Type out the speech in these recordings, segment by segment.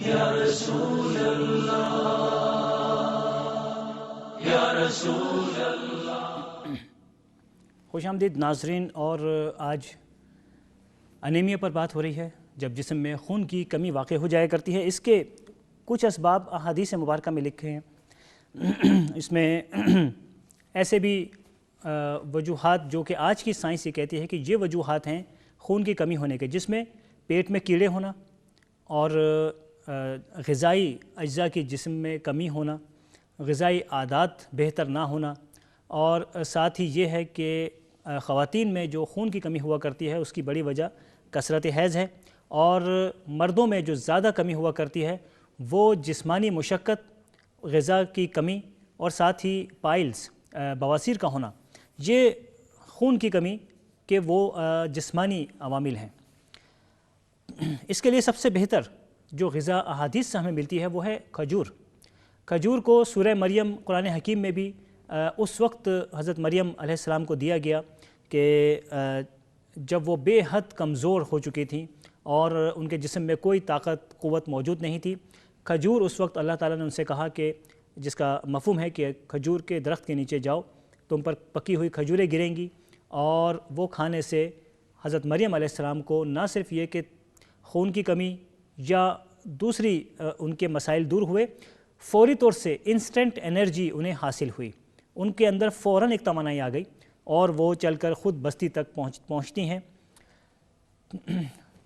یا رسول اللہ یا رسول اللہ۔ خوش آمدید ناظرین، اور آج انیمیا پر بات ہو رہی ہے۔ جب جسم میں خون کی کمی واقع ہو جایا کرتی ہے، اس کے کچھ اسباب احادیث مبارکہ میں لکھے ہیں۔ اس میں ایسے بھی وجوہات جو کہ آج کی سائنس یہ کہتی ہے کہ یہ وجوہات ہیں خون کی کمی ہونے کے، جس میں پیٹ میں کیڑے ہونا اور غذائی اجزاء کی جسم میں کمی ہونا، غذائی عادات بہتر نہ ہونا، اور ساتھ ہی یہ ہے کہ خواتین میں جو خون کی کمی ہوا کرتی ہے اس کی بڑی وجہ کثرت حیض ہے، اور مردوں میں جو زیادہ کمی ہوا کرتی ہے وہ جسمانی مشقت، غذا کی کمی، اور ساتھ ہی پائلز بواسیر کا ہونا، یہ خون کی کمی کے وہ جسمانی عوامل ہیں۔ اس کے لیے سب سے بہتر جو غذا احادیث سے ہمیں ملتی ہے وہ ہے کھجور۔ کھجور کو سورہ مریم قرآن حکیم میں بھی اس وقت حضرت مریم علیہ السلام کو دیا گیا کہ جب وہ بے حد کمزور ہو چکی تھیں اور ان کے جسم میں کوئی طاقت قوت موجود نہیں تھی۔ کھجور اس وقت اللہ تعالیٰ نے ان سے کہا کہ جس کا مفہوم ہے کہ کھجور کے درخت کے نیچے جاؤ، تم پر پکی ہوئی کھجوریں گریں گی، اور وہ کھانے سے حضرت مریم علیہ السلام کو نہ صرف یہ کہ خون کی کمی یا دوسری ان کے مسائل دور ہوئے، فوری طور سے انسٹنٹ انرجی انہیں حاصل ہوئی، ان کے اندر فوراً ایک توانائی آ گئی اور وہ چل کر خود بستی تک پہنچتی ہیں۔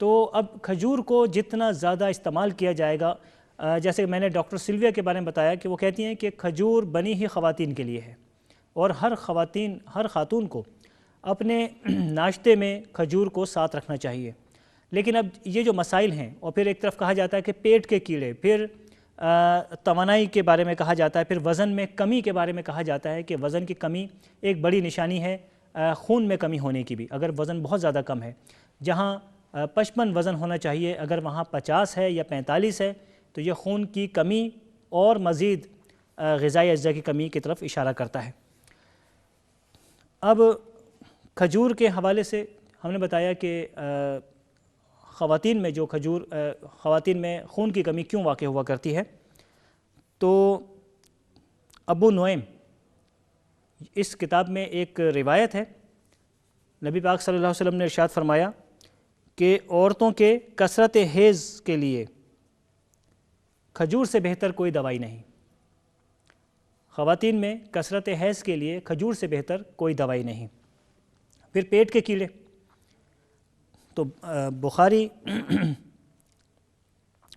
تو اب کھجور کو جتنا زیادہ استعمال کیا جائے گا، جیسے میں نے ڈاکٹر سلویا کے بارے میں بتایا کہ وہ کہتی ہیں کہ کھجور بنی ہی خواتین کے لیے ہے، اور ہر خاتون کو اپنے ناشتے میں کھجور کو ساتھ رکھنا چاہیے۔ لیکن اب یہ جو مسائل ہیں، اور پھر ایک طرف کہا جاتا ہے کہ پیٹ کے کیڑے، پھر توانائی کے بارے میں کہا جاتا ہے، پھر وزن میں کمی کے بارے میں کہا جاتا ہے کہ وزن کی کمی ایک بڑی نشانی ہے خون میں کمی ہونے کی بھی۔ اگر وزن بہت زیادہ کم ہے، جہاں 55 وزن ہونا چاہیے، اگر وہاں 50 ہے یا 45 ہے، تو یہ خون کی کمی اور مزید غذائی اجزاء کی کمی کی طرف اشارہ کرتا ہے۔ اب کھجور کے حوالے سے ہم نے بتایا کہ خواتین میں خون کی کمی کیوں واقع ہوا کرتی ہے۔ تو ابو نعیم اس کتاب میں ایک روایت ہے، نبی پاک صلی اللہ علیہ وسلم نے ارشاد فرمایا کہ عورتوں کے کثرت حیض کے لیے کھجور سے بہتر کوئی دوائی نہیں۔ خواتین میں کثرت حیض کے لیے کھجور سے بہتر کوئی دوائی نہیں۔ پھر پیٹ کے کیڑے، تو بخاری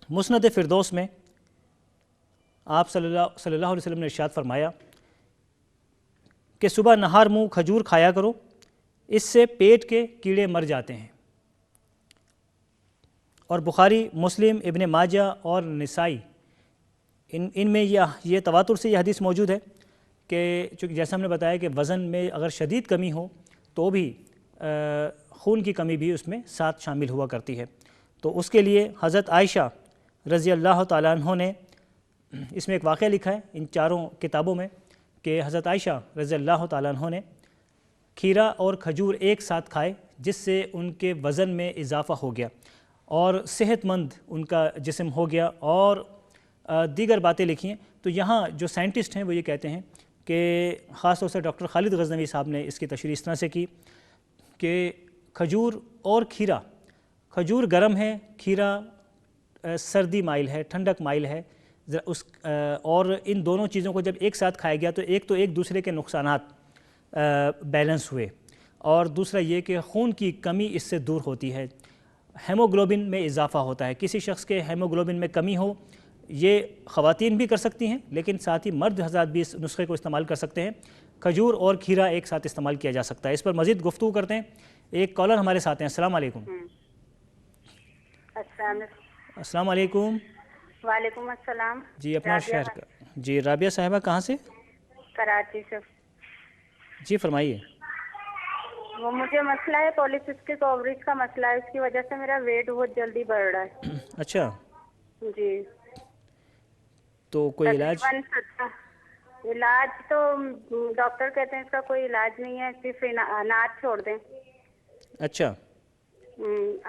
مسند فردوس میں آپ صلی اللہ علیہ وسلم نے ارشاد فرمایا کہ صبح نہار منہ کھجور کھایا کرو، اس سے پیٹ کے کیڑے مر جاتے ہیں۔ اور بخاری، مسلم، ابن ماجہ اور نسائی ان میں یہ تواتر سے یہ حدیث موجود ہے کہ چونکہ جیسا ہم نے بتایا کہ وزن میں اگر شدید کمی ہو تو بھی خون کی کمی بھی اس میں ساتھ شامل ہوا کرتی ہے۔ تو اس کے لیے حضرت عائشہ رضی اللہ تعالیٰ عنہ نے اس میں ایک واقعہ لکھا ہے ان چاروں کتابوں میں کہ حضرت عائشہ رضی اللہ تعالیٰ عنہ نے کھیرا اور کھجور ایک ساتھ کھائے، جس سے ان کے وزن میں اضافہ ہو گیا اور صحت مند ان کا جسم ہو گیا، اور دیگر باتیں لکھی ہیں۔ تو یہاں جو سائنٹسٹ ہیں وہ یہ کہتے ہیں کہ خاص طور سے ڈاکٹر خالد غزنوی صاحب نے اس کی تشریح اس طرح سے کی کہ کھجور اور کھیرا، کھجور گرم ہے، کھیرا سردی مائل ہے، ٹھنڈک مائل ہے، اور ان دونوں چیزوں کو جب ایک ساتھ کھایا گیا تو ایک دوسرے کے نقصانات بیلنس ہوئے، اور دوسرا یہ کہ خون کی کمی اس سے دور ہوتی ہے، ہیموگلوبن میں اضافہ ہوتا ہے۔ کسی شخص کے ہیموگلوبن میں کمی ہو، یہ خواتین بھی کر سکتی ہیں، لیکن ساتھ ہی مرد حضرات بھی اس نسخے کو استعمال کر سکتے ہیں۔ کھجور اور کھیرا ایک ساتھ استعمال کیا جا سکتا ہے۔ اس پر مزید گفتگو کرتے ہیں۔ ایک کالر ہمارے ساتھ ہیں۔ السلام علیکم۔ السلام علیکم۔ وعلیکم السلام۔ جی اپنا شہر کا جی رابعہ صاحبہ کہاں سے؟ کراچی سے۔ جی فرمائیے۔ وہ مجھے مسئلہ ہے پولیسسٹک اووریز کا مسئلہ ہے، اس کی وجہ سے میرا ویٹ بہت جلدی بڑھ رہا ہے۔ اچھا، جی تو کوئی علاج؟ علاج تو ڈاکٹر کہتے ہیں اس کا کوئی علاج نہیں ہے، صرف اناج چھوڑ دیں۔ اچھا،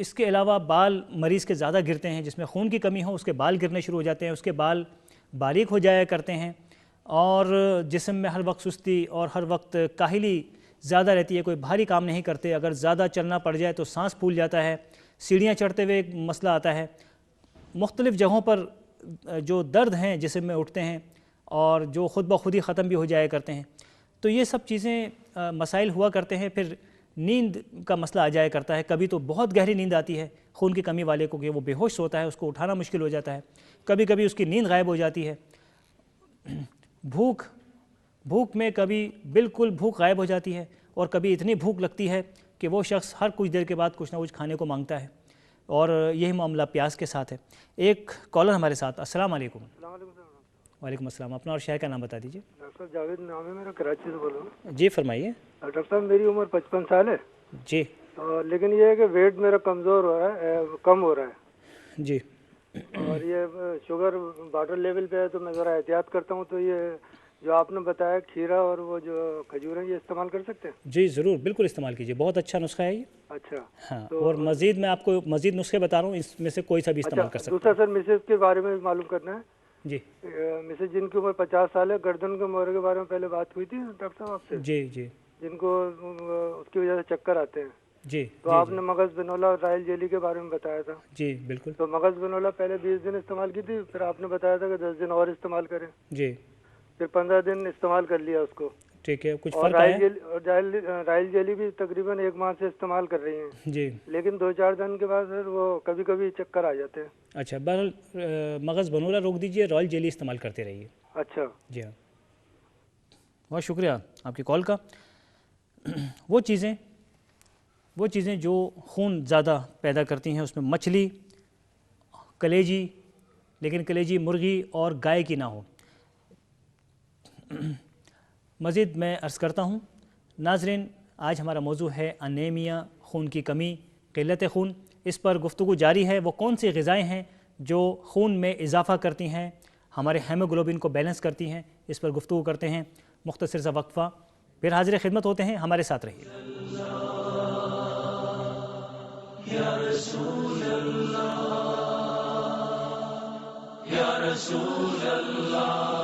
اس کے علاوہ بال مریض کے زیادہ گرتے ہیں، جس میں خون کی کمی ہو اس کے بال گرنے شروع ہو جاتے ہیں، اس کے بال باریک ہو جایا کرتے ہیں، اور جسم میں ہر وقت سستی اور ہر وقت کاہلی زیادہ رہتی ہے، کوئی بھاری کام نہیں کرتے، اگر زیادہ چلنا پڑ جائے تو سانس پھول جاتا ہے، سیڑھیاں چڑھتے ہوئے ایک مسئلہ آتا ہے، مختلف جگہوں پر جو درد ہیں جسم میں اٹھتے ہیں اور جو خود بخود ہی ختم بھی ہو جایا کرتے ہیں. تو یہ سب چیزیں مسائل ہوا کرتے ہیں. پھر نیند کا مسئلہ آ جایا کرتا ہے، کبھی تو بہت گہری نیند آتی ہے خون کی کمی والے کو کہ وہ بے ہوش ہوتا ہے، اس کو اٹھانا مشکل ہو جاتا ہے، کبھی کبھی اس کی نیند غائب ہو جاتی ہے. بھوک میں کبھی بالکل بھوک غائب ہو جاتی ہے، اور کبھی اتنی بھوک لگتی ہے کہ وہ شخص ہر کچھ دیر کے بعد کچھ نہ کچھ کھانے کو مانگتا ہے، اور یہی معاملہ پیاس کے ساتھ ہے. ایک کالر ہمارے ساتھ. السلام علیکم. السلام علیکم سر. وعلیکم السلام. اپنا اور شہر کا نام بتا دیجیے. ڈاکٹر صاحب جاوید نام ہے میرا، کراچی سے بول رہا ہوں. جی فرمائیے. ڈاکٹر صاحب میری عمر 55 سال ہے. جی. لیکن یہ ہے کہ ویٹ میرا کمزور ہو رہا ہے، کم ہو رہا ہے. جی. اور یہ شوگر بارڈر لیول پہ ہے تو میں ذرا احتیاط کرتا ہوں. تو یہ جو آپ نے بتایا کھیرا اور وہ جو کھجور ہیں یہ استعمال کر سکتے ہیں؟ جی ضرور، بالکل استعمال کیجیے، بہت اچھا نسخہ ہے یہ. اچھا. ہاں، اور مزید میں آپ کو مزید نسخے بتا رہا ہوں، اس میں سے کوئی سا بھی استعمال کر سکتے ہیں. دوسرا سر مسز کے بارے میں معلوم کرنا ہے. جی. مسز جن کی عمر 50 سال ہے، گردن کے مورے کے بارے میں پہلے بات ہوئی تھی ڈاکٹر صاحب آپ سے. جی جی. جن کو اس کی وجہ سے چکر آتے ہیں. جی. تو آپ نے مغز بنولا اور رائل جیلی کے بارے میں بتایا تھا. جی بالکل. تو مغز بنولا پہلے 20 دن استعمال کی تھی، پھر آپ نے بتایا تھا کہ 10 دن اور استعمال کریں. جی. پھر 15 دن استعمال کر لیا اس کو. ٹھیک ہے. کچھ فرق ہے؟ اور رائل جیلی بھی تقریباً 1 ماہ سے استعمال کر رہی ہیں. جی. لیکن 2-4 دن کے بعد پھر وہ کبھی کبھی چکر آ جاتے ہیں. اچھا، بہرحال مغز بنولا روک دیجیے، رائل جیلی استعمال کرتے رہیے. اچھا. جی ہاں. بہت شکریہ آپ کی کال کا. وہ چیزیں جو خون زیادہ پیدا کرتی ہیں، اس میں مچھلی، کلیجی، لیکن کلیجی مرغی اور گائے کی نہ ہو. مزید میں عرض کرتا ہوں ناظرین، آج ہمارا موضوع ہے انیمیا، خون کی کمی، قلت خون. اس پر گفتگو جاری ہے. وہ کون سی غذائیں ہیں جو خون میں اضافہ کرتی ہیں، ہمارے ہیموگلوبن کو بیلنس کرتی ہیں، اس پر گفتگو کرتے ہیں. مختصر سا وقفہ، پھر حاضر خدمت ہوتے ہیں. ہمارے ساتھ رہیے. یا رسول اللہ، یا رسول اللہ.